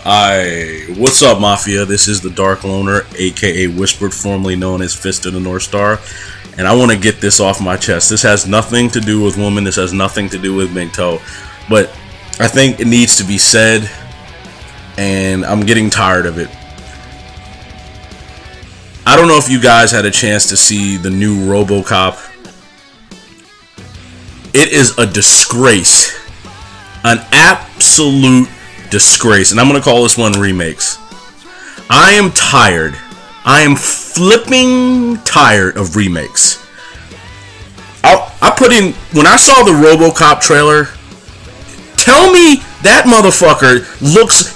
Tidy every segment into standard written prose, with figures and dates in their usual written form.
What's up, Mafia? This is the Dark Loner, aka Whispered, formerly known as Fist of the North Star, and I want to get this off my chest. This has nothing to do with women, this has nothing to do with MGTOW, but I think it needs to be said, and I'm getting tired of it. I don't know if you guys had a chance to see the new RoboCop. It is a disgrace. An absolute disgrace. And I'm going to call this one Remakes. I am tired. I am flipping tired of Remakes. I put in, when I saw the RoboCop trailer, tell me that motherfucker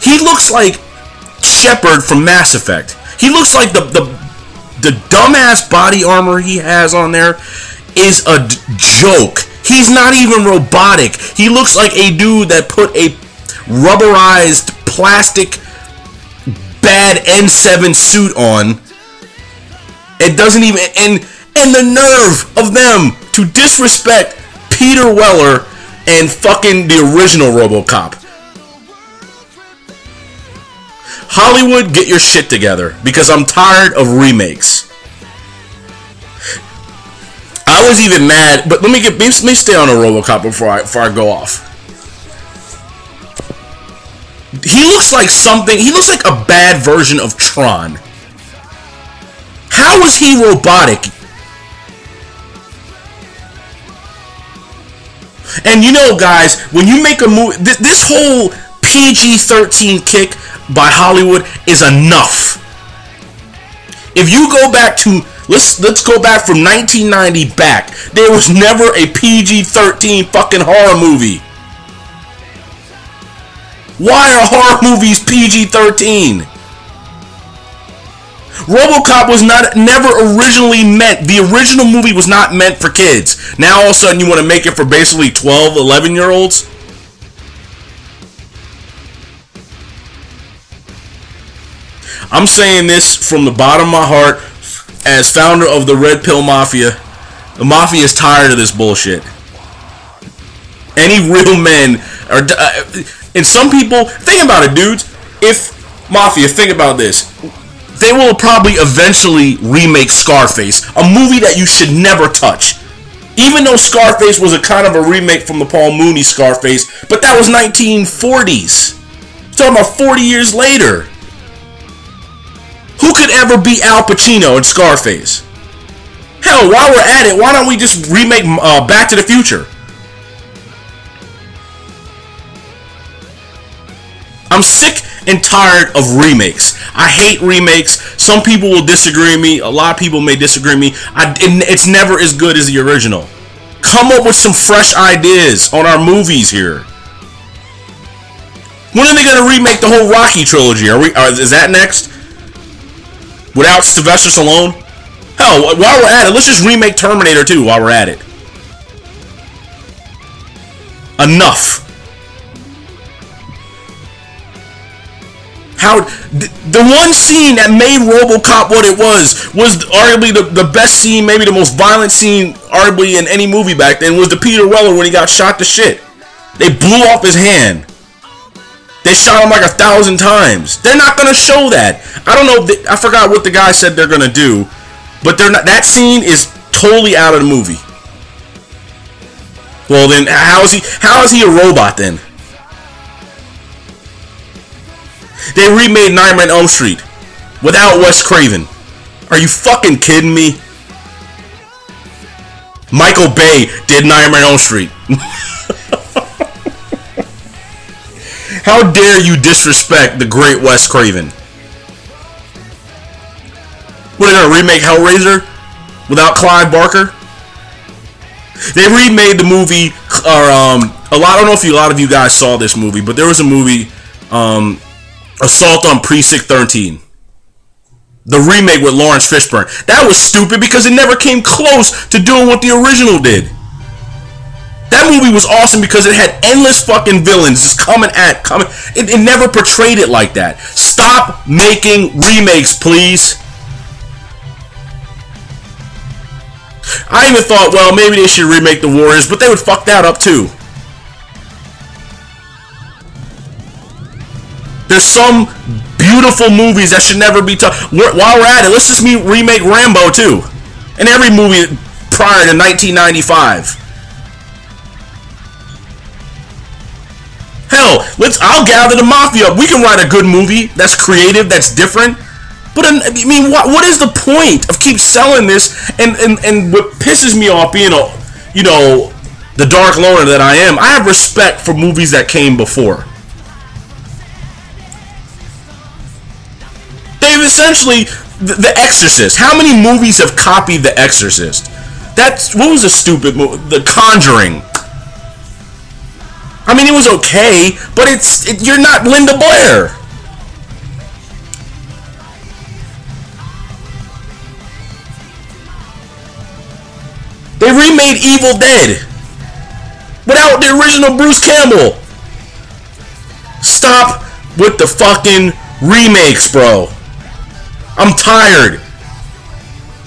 he looks like Shepard from Mass Effect. He looks like the dumbass body armor he has on there is a joke. He's not even robotic. He looks like a dude that put a rubberized plastic bad N7 suit on. It doesn't even, and the nerve of them to disrespect Peter Weller and fucking the original RoboCop. Hollywood, get your shit together, because I'm tired of remakes. I was even mad, but let me stay on a RoboCop before I go off. He looks like something. He looks like a bad version of Tron. How is he robotic? And you know, guys, when you make a movie, this whole PG-13 kick by Hollywood is enough. If you go back to let's go back from 1990 back, there was never a PG-13 fucking horror movie. Why are horror movies PG-13? RoboCop was never originally meant. The original movie was not meant for kids. Now all of a sudden you want to make it for basically 12, 11-year-olds? I'm saying this from the bottom of my heart as founder of the Red Pill Mafia. The Mafia is tired of this bullshit. Any real men are... and some people... Think about it, dudes. If... Mafia, think about this. They will probably eventually remake Scarface. A movie that you should never touch. Even though Scarface was a kind of a remake from the Paul Mooney Scarface. But that was 1940s. We're talking about 40 years later. Who could ever beat Al Pacino in Scarface? Hell, while we're at it, why don't we just remake Back to the Future? I'm sick and tired of remakes. I hate remakes. Some people will disagree with me. A lot of people may disagree with me. It's never as good as the original. Come up with some fresh ideas on our movies here. When are they going to remake the whole Rocky trilogy? Is that next? Without Sylvester Stallone? Hell, while we're at it, let's just remake Terminator 2 while we're at it. Enough. How the one scene that made RoboCop what it was arguably the best scene, maybe the most violent scene arguably in any movie back then, was the Peter Weller when he got shot to shit. They blew off his hand. They shot him like 1,000 times. They're not gonna show that. I don't know. I forgot what the guy said they're gonna do, but they're not. That scene is totally out of the movie. Well, then how is he a robot then? They remade Nightmare on Elm Street without Wes Craven. Are you fucking kidding me? Michael Bay did Nightmare on Elm Street. How dare you disrespect the great Wes Craven? What, are they gonna remake Hellraiser without Clive Barker? They remade the movie, I don't know if a lot of you guys saw this movie, but there was a movie, Assault on Precinct 13. The remake with Lawrence Fishburne. That was stupid because it never came close to doing what the original did. That movie was awesome because it had endless fucking villains just coming. It never portrayed it like that. Stop making remakes, please. I even thought, well, maybe they should remake The Warriors, but they would fuck that up too. There's some beautiful movies that should never be taught. While we're at it, let's just remake Rambo too, and every movie prior to 1995. Hell, I'll gather the Mafia up. We can write a good movie that's creative, that's different. But I mean, what is the point of keep selling this? And what pisses me off, being a, you know, the dark loner that I am, I have respect for movies that came before. They've essentially, The Exorcist. How many movies have copied The Exorcist? What was a stupid movie? The Conjuring. I mean, it was okay, but you're not Linda Blair. They remade Evil Dead without the original Bruce Campbell. Stop with the fucking remakes, bro. I'm tired.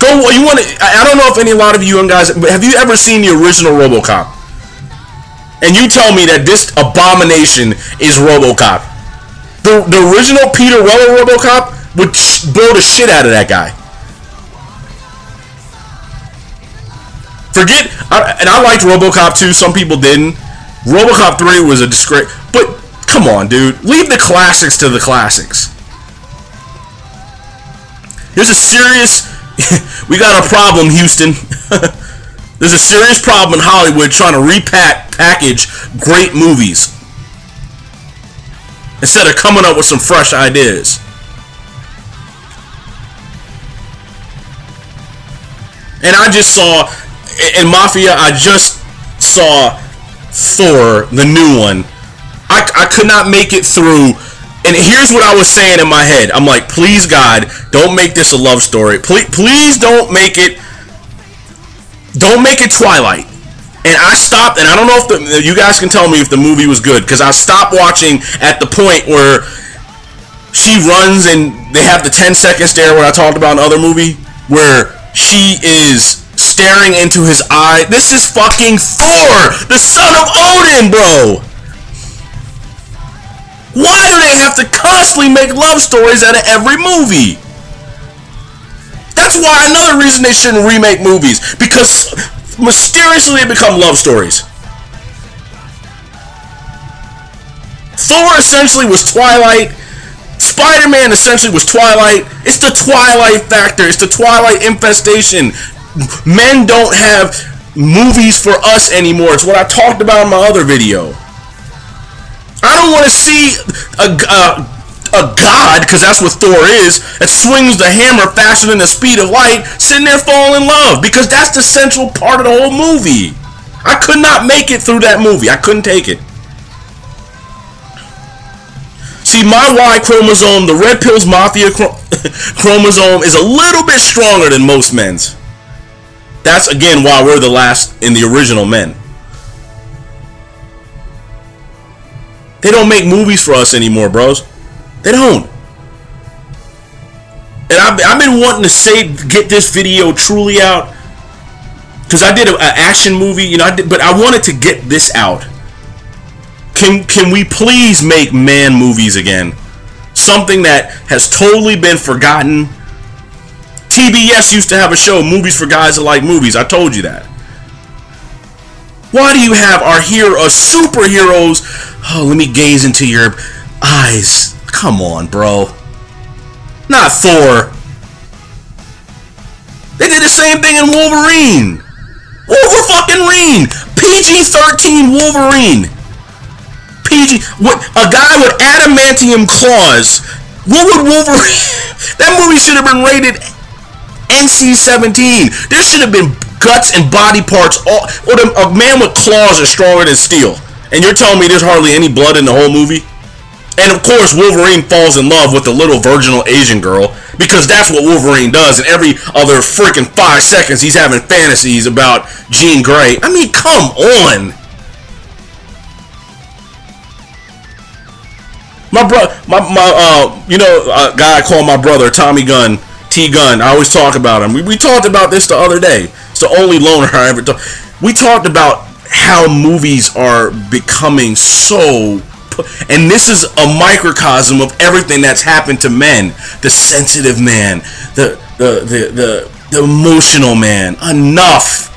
I don't know if a lot of you young guys, but have you ever seen the original RoboCop? And you tell me that this abomination is RoboCop. The original Peter Weller RoboCop would blow the shit out of that guy. And I liked RoboCop 2, some people didn't. RoboCop 3 was a disgrace. But, come on, dude. Leave the classics to the classics. There's a serious... we got a problem, Houston. There's a serious problem in Hollywood trying to package great movies instead of coming up with some fresh ideas. And I just saw, in Mafia, I just saw Thor, the new one. I could not make it through. And here's what I was saying in my head. I'm like, please, God, don't make this a love story. Please don't make it Twilight. And I stopped, and I don't know if you guys can tell me if the movie was good, because I stopped watching at the point where she runs and they have the 10-second stare, what I talked about in the other movie, where she is staring into his eye. This is fucking Thor, the son of Odin, bro. Why do they have to constantly make love stories out of every movie? That's why another reason they shouldn't remake movies, because mysteriously they become love stories. Thor essentially was Twilight. Spider-Man essentially was Twilight. It's the Twilight factor. It's the Twilight infestation. Men don't have movies for us anymore. It's what I talked about in my other video. I don't want to see a god, because that's what Thor is, that swings the hammer faster than the speed of light, sitting there falling in love, because that's the central part of the whole movie. I could not make it through that movie. I couldn't take it. See, my Y chromosome, the Red Pill's Mafia chromosome, is a little bit stronger than most men's. That's, again, why we're the last in the original men. They don't make movies for us anymore, bros. They don't. And I've been wanting to get this video truly out, because I did an action movie, you know, but I wanted to get this out. Can we please make man movies again? Something that has totally been forgotten. TBS used to have a show, Movies for Guys That Like Movies. I told you that. Why do you have our superheroes? Oh, let me gaze into your eyes. Come on, bro. Not Thor. They did the same thing in Wolverine. Wolverine. PG-13 Wolverine. A guy with adamantium claws. What would Wolverine... That movie should have been rated NC-17. There should have been guts and body parts. A man with claws is stronger than steel. And you're telling me there's hardly any blood in the whole movie? And of course, Wolverine falls in love with the little virginal Asian girl, because that's what Wolverine does. And every other freaking 5 seconds, he's having fantasies about Jean Grey. I mean, come on. A guy I call my brother, Tommy Gunn, T Gunn. I always talk about him. We talked about this the other day. It's the only loner I ever talked. We talked about how movies are becoming so and this is a microcosm of everything that's happened to men. The sensitive man, the emotional man. Enough.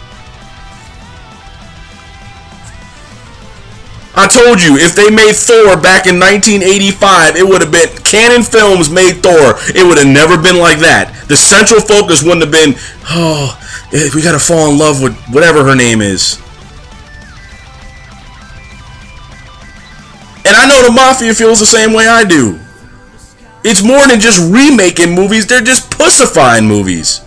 I told you, if they made Thor back in 1985, it would have been, Canon Films made Thor, it would have never been like that. The central focus wouldn't have been, oh, we gotta fall in love with whatever her name is. And I know the Mafia feels the same way I do. It's more than just remaking movies, they're just pussifying movies.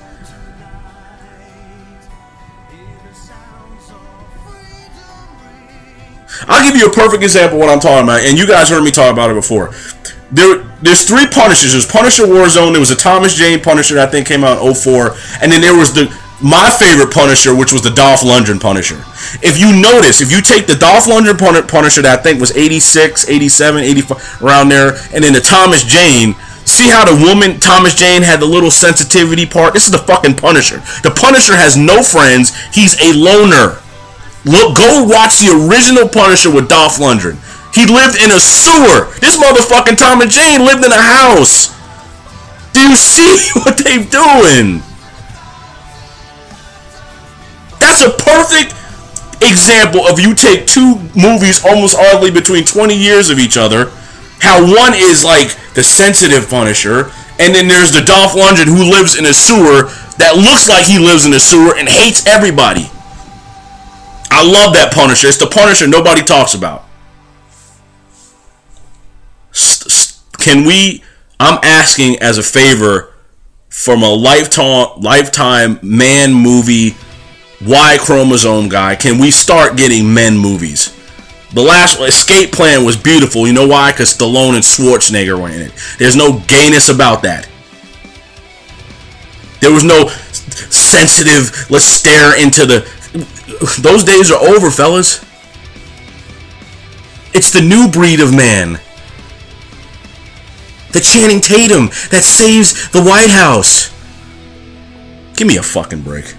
I'll give you a perfect example of what I'm talking about, and you guys heard me talk about it before. There's 3 Punishers. There's Punisher Warzone, there was a Thomas Jane Punisher that I think came out in 2004, and then there was my favorite Punisher, which was the Dolph Lundgren Punisher. If you notice, if you take the Dolph Lundgren Punisher that I think was 86, 87, 85, around there, and then the Thomas Jane, see how the woman, Thomas Jane, had the little sensitivity part? This is the fucking Punisher. The Punisher has no friends. He's a loner. Look, go watch the original Punisher with Dolph Lundgren. He lived in a sewer. This motherfucking Thomas Jane lived in a house. Do you see what they're doing? That's a perfect example of you take 2 movies almost arguably between 20 years of each other. How one is like the sensitive Punisher, and then there's the Dolph Lundgren who lives in a sewer that looks like he lives in a sewer and hates everybody. I love that Punisher. It's the Punisher nobody talks about. Can we, I'm asking as a favor from a lifetime man movie Y chromosome guy, can we start getting men movies? The last Escape Plan was beautiful. You know why? Because Stallone and Schwarzenegger were in it. There's no gayness about that. There was no sensitive, let's stare into the... Those days are over, fellas. It's the new breed of man. The Channing Tatum that saves the White House. Give me a fucking break.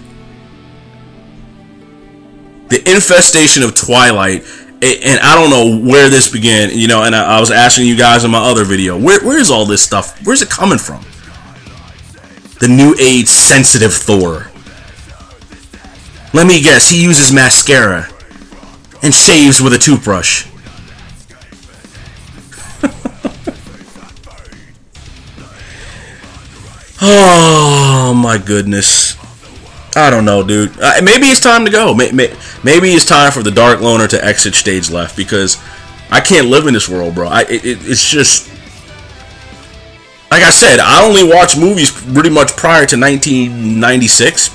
The infestation of Twilight, and I don't know where this began, you know, and I was asking you guys in my other video, where is all this stuff? Where's it coming from? The new age sensitive Thor. Let me guess, he uses mascara and shaves with a toothbrush. Oh my goodness. I don't know, dude. Maybe it's time to go. Maybe it's time for the Dark Loner to exit stage left, because I can't live in this world, bro. It's just... Like I said, I only watched movies pretty much prior to 1996.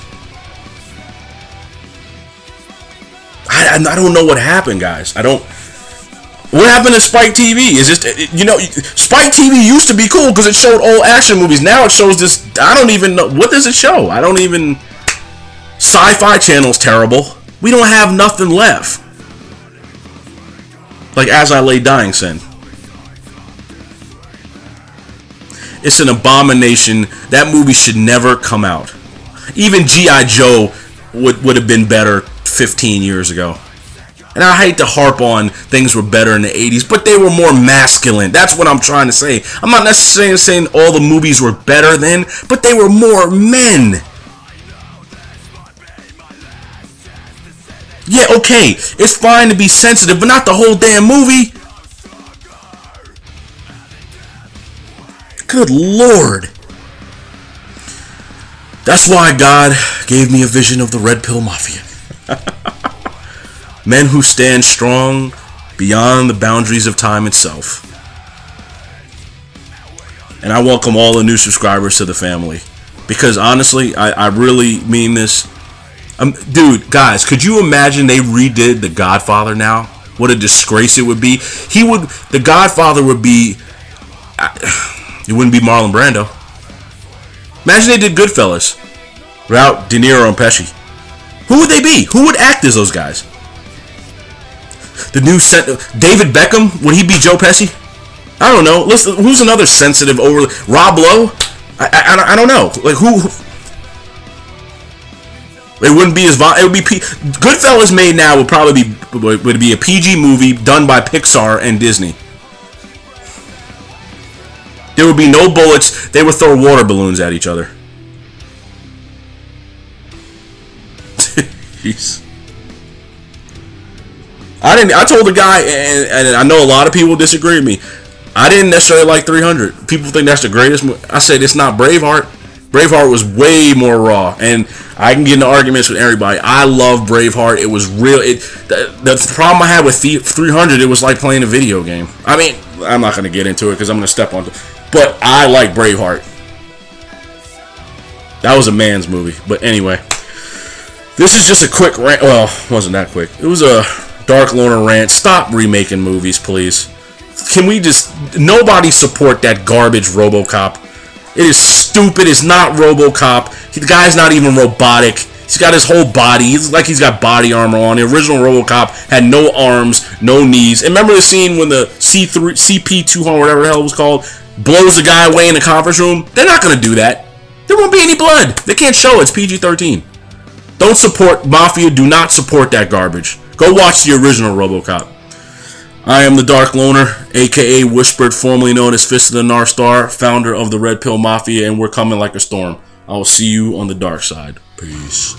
I don't know what happened, guys. What happened to Spike TV? Is just, you know, Spike TV used to be cool because it showed old action movies. Now it shows this. I don't even know. What does it show? I don't even. Sci-Fi Channel's terrible. We don't have nothing left. Like As I Lay Dying said. It's an abomination. That movie should never come out. Even G.I. Joe would have been better 15 years ago. And I hate to harp on things were better in the 80s, but they were more masculine. That's what I'm trying to say. I'm not necessarily saying all the movies were better then, but they were more men. Yeah, okay, it's fine to be sensitive, but not the whole damn movie. Good Lord. That's why God gave me a vision of the Red Pill Mafia. Men who stand strong beyond the boundaries of time itself. And I welcome all the new subscribers to the family. Because honestly, I really mean this. Dude, guys, could you imagine they redid The Godfather now? What a disgrace it would be. The Godfather would be... It wouldn't be Marlon Brando. Imagine they did Goodfellas without De Niro and Pesci. Who would they be? Who would act as those guys? The new David Beckham, would he be Joe Pesci? I don't know. Listen, who's another sensitive over Rob Lowe? I don't know. Like who? It wouldn't be as it would be Goodfellas made now would probably be a PG movie done by Pixar and Disney. There would be no bullets. They would throw water balloons at each other. Jeez. I told the guy, and I know a lot of people disagree with me. I didn't necessarily like 300. People think that's the greatest movie. I said it's not Braveheart. Braveheart was way more raw, and I can get into arguments with everybody. I love Braveheart. It was real. The problem I had with 300, it was like playing a video game. I mean, I'm not going to get into it because I'm going to step on it. But I like Braveheart. That was a man's movie. But anyway, this is just a quick rant. Well, it wasn't that quick. It was a Dark Loner rant. Stop remaking movies, please. Can we just... Nobody support that garbage RoboCop. It is stupid. It's not RoboCop. The guy's not even robotic. He's got his whole body. He's like he's got body armor on. The original RoboCop had no arms, no knees. And remember the scene when the CP200, whatever the hell it was called, blows the guy away in the conference room? They're not going to do that. There won't be any blood. They can't show it. It's PG-13. Don't support Mafia. Do not support that garbage. Go watch the original RoboCop. I am the Dark Loner, aka Whispered, formerly known as Fist of the North Star, founder of the Red Pill Mafia, and we're coming like a storm. I will see you on the dark side. Peace.